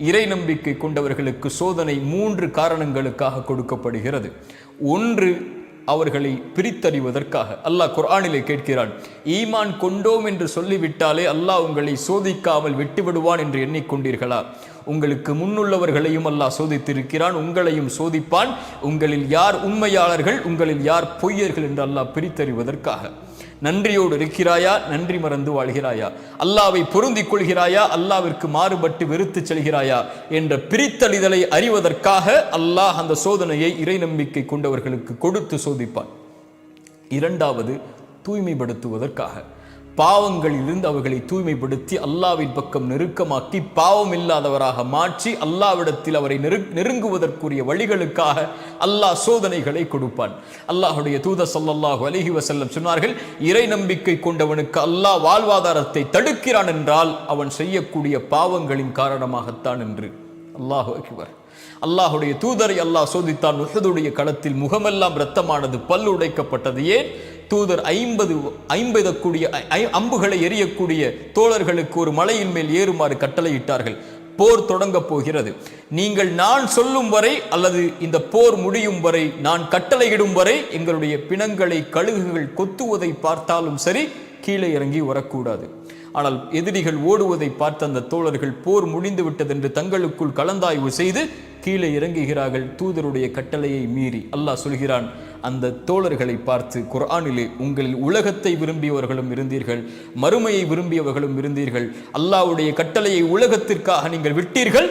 இறை நம்பிக்கை கொண்டவர்களுக்கு சோதனை 3 காரணங்களுக்காக கொடுக்கப்படுகிறது. ஒன்று, அவர்களை பிரித்தறிவதற்காக. அல்லாஹ் குர்ஆனிலே கேட்கிறான், ஈமான் கொண்டோம் என்று சொல்லிவிட்டாலே அல்லாஹ் உங்களை சோதிக்காமல் விட்டுவிடுவான் என்று எண்ணிக்கொண்டீர்களா? உங்களுக்கு முன்னுள்ளவர்களையும் அல்லாஹ் சோதித்திருக்கிறான், உங்களையும் சோதிப்பான். உங்களில் யார் உண்மையாளர்கள், உங்களில் யார் பொய்யர்கள் என்று அல்லாஹ் பிரித்தறிவதற்காக. நன்றியோடு இருக்கிறாயா, நன்றி மறந்து வாழ்கிறாயா? அல்லாவை பொருந்திக் கொள்கிறாயா, அல்லாவிற்கு மாறுபட்டு வெறுத்து செல்கிறாயா என்ற பிரித்தறிதலை அறிவதற்காக அல்லாஹ் அந்த சோதனையை இறை நம்பிக்கை கொண்டவர்களுக்கு கொடுத்து சோதிப்பான். இரண்டாவது, தூய்மைப்படுத்துவதற்காக. பாவங்களிலிருந்து அவர்களை தூய்மைப்படுத்தி அல்லாவின் பக்கம் நெருக்கமாக்கி பாவம் இல்லாதவராக மாற்றி அல்லாவிடத்தில் அவரை நெருங்குவதற்குரிய வழிகளுக்காக அல்லாஹ் சோதனைகளை கொடுப்பான். அல்லாஹுடைய தூதர் ஸல்லல்லாஹு அலைஹி வஸல்லம் சொன்னார்கள், இறை நம்பிக்கை கொண்டவனுக்கு அல்லாஹ் வாழ்வாதாரத்தை தடுக்கிறான் என்றால் அவன் செய்யக்கூடிய பாவங்களின் காரணமாகத்தான் என்று. அல்லாஹு அக்பர். அல்லாஹுடைய தூதரை அல்லாஹ் சோதித்தான். உஹதுடைய களத்தில் முகமெல்லாம் இரத்தமானது, பல் உடைக்கப்பட்டது. ஏன்? தூதர் 50 கூடிய அம்புகளை எரியக்கூடிய தோழர்களுக்கு ஒரு மலையின் மேல் ஏறுமாறு கட்டளையிட்டார்கள். போர் தொடங்க போகிறது. நீங்கள் நான் சொல்லும் வரை அல்லது இந்த போர் முடியும் வரை, நான் கட்டளையிடும் வரை எங்களுடைய பிணங்களை கழுகுகள் கொத்துவதை பார்த்தாலும் சரி, கீழே இறங்கி வரக்கூடாது. ஆனால் எதிரிகள் ஓடுவதை பார்த்த அந்த தோழர்கள் போர் முடிந்து விட்டது என்று தங்களுக்குள் கலந்தாய்வு செய்து கீழே இறங்குகிறார்கள், தூதருடைய கட்டளையை மீறி. அல்லாஹ் சொல்கிறான் அந்த தோழர்களை பார்த்து குர்ஆனிலே, உங்களில் உலகத்தை விரும்பியவர்களும் இருந்தீர்கள், மறுமையை விரும்பியவர்களும் இருந்தீர்கள். அல்லாஹ்வுடைய கட்டளையை உலகத்திற்காக நீங்கள் விட்டீர்கள்.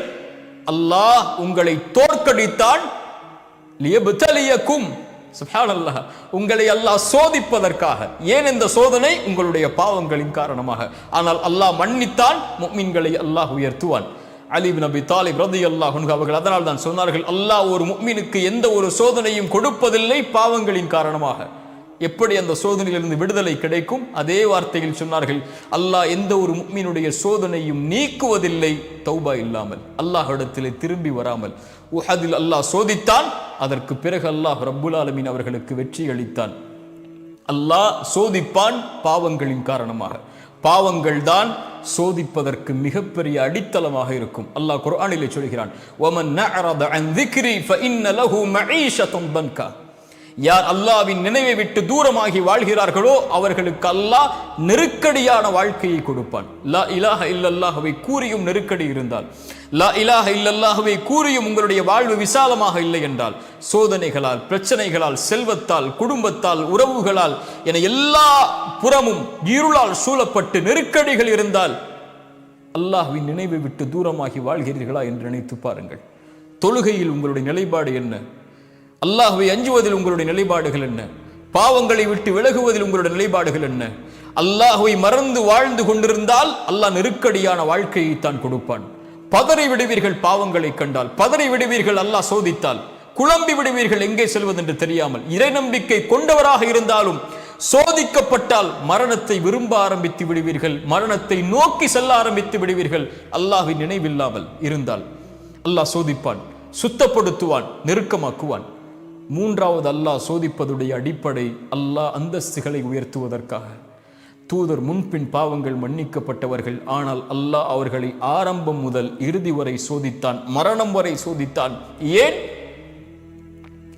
அல்லாஹ் உங்களை தோற்கடித்தான். லியப்தலியக்கும், சுப்ஹானல்லாஹ், உங்களை அல்லாஹ் சோதிப்பதற்காக. ஏன் இந்த சோதனை? உங்களுடைய பாவங்களின் காரணமாக. ஆனால் அல்லாஹ் மன்னித்தான், முஃமின்களை அல்லாஹ் உயர்த்துவான். அலி இப்னு அபி தாலிப் ரலியல்லாஹு அன்ஹு அவர்கள் அதனால் தான் சொன்னார்கள், அல்லாஹ் ஒரு முஃமினுக்கு எந்த ஒரு சோதனையும் கொடுப்பதில்லை பாவங்களின் காரணமாக. எப்படி அந்த சோதனையிலிருந்து விடுதலை கிடைக்கும்? அதே வார்த்தையில் சொன்னார்கள், அல்லாஹ் எந்த ஒரு முஃமினுடைய சோதனையும் நீக்குவதில்லை தௌபா இல்லாமல், அல்லாஹ்விடத்திலே திரும்பி வராமல். உஹதில் அல்லாஹ் சோதித்தான். அதற்கு பிறகு அல்லாஹ் ரப்புல் ஆலமீன் அவர்களுக்கு வெற்றி அளித்தான். அல்லாஹ் சோதிப்பான் பாவங்களின் காரணமாக. பாவங்கள் தான் சோதிப்பதற்கு மிகப்பெரிய அடித்தளமாக இருக்கும். அல்லாஹ் குர்ஆனிலே சொல்கிறான், வமன் நஅரத அன் ذிக்ரி ஃபஇன்ன லஹு மஈஷத்துன் தன்கா. யார் அல்லாஹ்வின் நினைவை விட்டு தூரமாகி வாழ்கிறார்களோ அவர்களுக்கு அல்லாஹ் நெருக்கடியான வாழ்க்கையை கொடுப்பான். லா இலாஹ இல்லல்லாஹ்வை கூறியும் நெருக்கடி இருந்தால், லா இலாஹ இல்லல்லாஹ்வை கூறியும் உங்களுடைய வாழ்வு விசாலமாக இல்லை என்றால், சோதனைகளால், பிரச்சனைகளால், செல்வத்தால், குடும்பத்தால், உறவுகளால் என எல்லா புறமும் இருளால் சூழப்பட்டு நெருக்கடிகள் இருந்தால், அல்லாஹ்வின் நினைவை விட்டு தூரமாகி வாழ்கிறீர்களா என்று நினைத்து பாருங்கள். தொழுகையில் உங்களுடைய நிலைப்பாடு என்ன? அல்லாஹ்வை அஞ்சுவதில் உங்களுடைய நிலைப்பாடுகள் என்ன? பாவங்களை விட்டு விலகுவதில் உங்களுடைய நிலைப்பாடுகள் என்ன? அல்லாஹ்வை மறந்து வாழ்ந்து கொண்டிருந்தால் அல்லாஹ் நெருக்கடியான வாழ்க்கையை தான் கொடுப்பான். பதறி விடுவீர்கள் பாவங்களை கண்டால், பதறி விடுவீர்கள் அல்லாஹ் சோதித்தால், குழம்பி விடுவீர்கள் எங்கே செல்வது என்று தெரியாமல். இறை நம்பிக்கை கொண்டவராக இருந்தாலும் சோதிக்கப்பட்டால் மரணத்தை விரும்ப ஆரம்பித்து விடுவீர்கள், மரணத்தை நோக்கி செல்ல ஆரம்பித்து விடுவீர்கள். அல்லாஹ்வின் நினைவில்லாமல் இருந்தால் அல்லாஹ் சோதிப்பான், சுத்தப்படுத்துவான், நெருக்கமாக்குவான். மூன்றாவது அல்லாஹ் சோதிப்பதுடைய அடிப்படை அல்லாஹ் அந்தஸ்துகளை உயர்த்துவதற்காக. தூதர் முன்பின் பாவங்கள் மன்னிக்கப்பட்டவர்கள், ஆனால் அல்லாஹ் அவர்களை ஆரம்பம் முதல் இறுதி வரை சோதித்தான், மரணம் வரை சோதித்தான். ஏன்?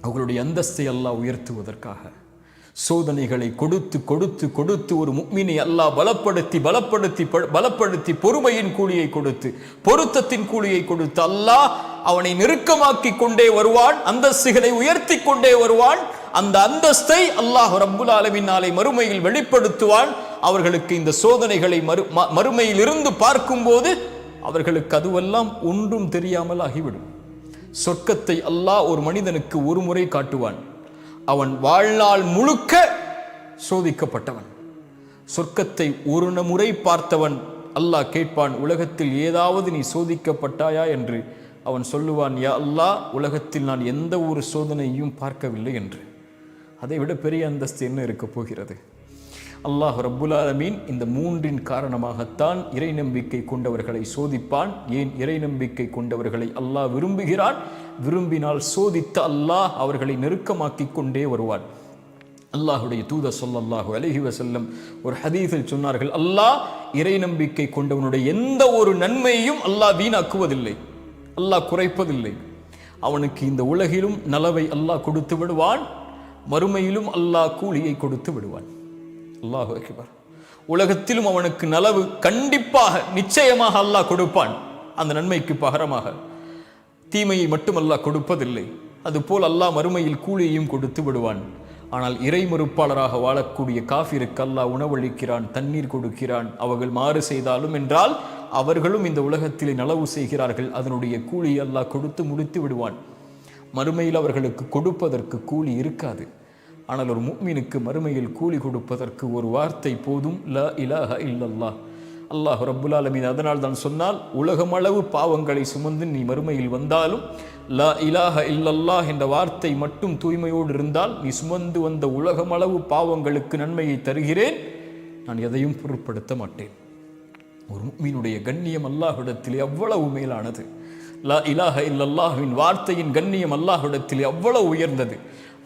அவர்களுடைய அந்தஸ்தை அல்லாஹ் உயர்த்துவதற்காக. சோதனைகளை கொடுத்து கொடுத்து கொடுத்து ஒரு முஃமினை அல்லாஹ் பலப்படுத்தி பலப்படுத்தி பலப்படுத்தி பொறுமையின் கூலியை கொடுத்து, பொருத்தத்தின் கூலியை கொடுத்து அல்லாஹ் அவனை நெருக்கமாக்கி கொண்டே வருவான், அந்தஸ்துகளை உயர்த்தி கொண்டே வருவான். அந்த அந்தஸ்தை அல்லாஹ் ரப்புல் ஆலமீன் நாளை மறுமையில் வெளிப்படுத்துவான். அவர்களுக்கு இந்த சோதனைகளை மறுமையில் இருந்து பார்க்கும்போது அவர்களுக்கு அதுவெல்லாம் ஒன்றும் தெரியாமல் ஆகிவிடும். சொர்க்கத்தை அல்லாஹ் ஒரு மனிதனுக்கு ஒரு முறை காட்டுவான். அவன் வாழ்நாள் முழுக்க சோதிக்கப்பட்டவன். சொர்க்கத்தை ஒரு முறை பார்த்தவன் அல்லாஹ் கேட்பான், உலகத்தில் ஏதாவது நீ சோதிக்கப்பட்டாயா என்று. அவன் சொல்லுவான், யா அல்லாஹ், உலகத்தில் நான் எந்த ஒரு சோதனையும் பார்க்கவில்லை என்று. அதை விட பெரிய அந்தஸ்து என்ன இருக்க போகிறது? அல்லாஹ் ரப்புல் ஆலமீன் இந்த மூன்றின் காரணமாகத்தான் இறை நம்பிக்கை கொண்டவர்களை சோதிப்பான். ஏன்? இறை நம்பிக்கை கொண்டவர்களை அல்லாஹ் விரும்புகிறான். விரும்பினால் சோதித்த அல்லாஹ் அவர்களை நெருக்கமாக்கி கொண்டே வருவான். அல்லாஹுடைய தூதர் ஸல்லல்லாஹு அலைஹி வஸல்லம் ஒரு ஹதீஸில் சொன்னார்கள், அல்லாஹ் இறை நம்பிக்கை கொண்டவனுடைய எந்த ஒரு நன்மையையும் அல்லாஹ் வீணாக்குவதில்லை. அல்லாஹ் குறைப்பதில்லை. அவனுக்கு இந்த உலகிலும் நலவை அல்லாஹ் கொடுத்து விடுவான், மறுமையிலும் அல்லாஹ் கூலியை கொடுத்து விடுவான். அல்லாஹு அக்பர். உலகத்திலும் அவனுக்கு நலவு கண்டிப்பாக நிச்சயமாக அல்லாஹ் கொடுப்பான். அந்த நன்மைக்கு பகரமாக தீமையை மட்டும் அல்லாஹ் கொடுப்பதில்லை. அதுபோல் அல்லாஹ் மறுமையில் கூலியையும் கொடுத்து விடுவான். ஆனால் இறை மறுப்பாளராக வாழக்கூடிய காஃபிருக்கு அல்லாஹ் உணவளிக்கிறான், தண்ணீர் கொடுக்கிறான். அவர்கள் மாறு செய்தாலும் என்றால் அவர்களும் இந்த உலகத்திலே நலவு செய்கிறார்கள், அதனுடைய கூலியை அல்லாஹ் கொடுத்து முடித்து விடுவான். மறுமையில் அவர்களுக்கு கொடுப்பதற்கு கூலி இருக்காது. ஆனால் ஒரு முஃமினுக்கு மறுமையில் கூலி கொடுப்பதற்கு ஒரு வார்த்தை போதும், லா இலாஹ இல்லல்லாஹ். அல்லாஹ் ரப்புல் ஆலமீன் அதனால் தான் சொன்னால், உலகமளவு பாவங்களை சுமந்து நீ மறுமையில் வந்தாலும் லா இலாஹ இல்லல்லாஹ் என்ற வார்த்தை மட்டும் தூய்மையோடு இருந்தால் நீ சுமந்து வந்த உலகமளவு பாவங்களுக்கு நன்மையை தருகிறேன், நான் எதையும் பொருட்படுத்த மாட்டேன். ஒரு முஃமினுடைய கண்ணியம் அல்லாஹ்விடத்திலே அவ்வளவு மேலானது. லா இலாஹ இல்லல்லாஹ்வின் வார்த்தையின் கண்ணியம் அல்லாஹ்விடத்திலே அவ்வளவு உயர்ந்தது.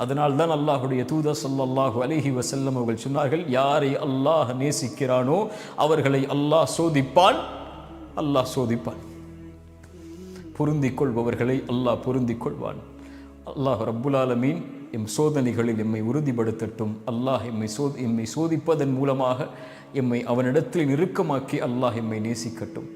அதனால் தான் அல்லாஹுடைய தூதர் ஸல்லல்லாஹு அலைஹி வஸல்லம் அவர்கள் சொன்னார்கள், யாரை அல்லாஹ் நேசிக்கிறானோ அவர்களை அல்லாஹ் சோதிப்பான், அல்லாஹ் சோதிப்பான். பொருந்திக் கொள்பவர்களை அல்லாஹ் பொருந்திக் கொள்வான். அல்லாஹ் ரப்புல் ஆலமீன் எம் சோதனைகளில் எம்மை உறுதிப்படுத்தட்டும். அல்லாஹ் எம்மை சோதிப்பதன் மூலமாக எம்மை அவனிடத்தில் நெருக்கமாக்கி அல்லாஹ் எம்மை நேசிக்கட்டும்.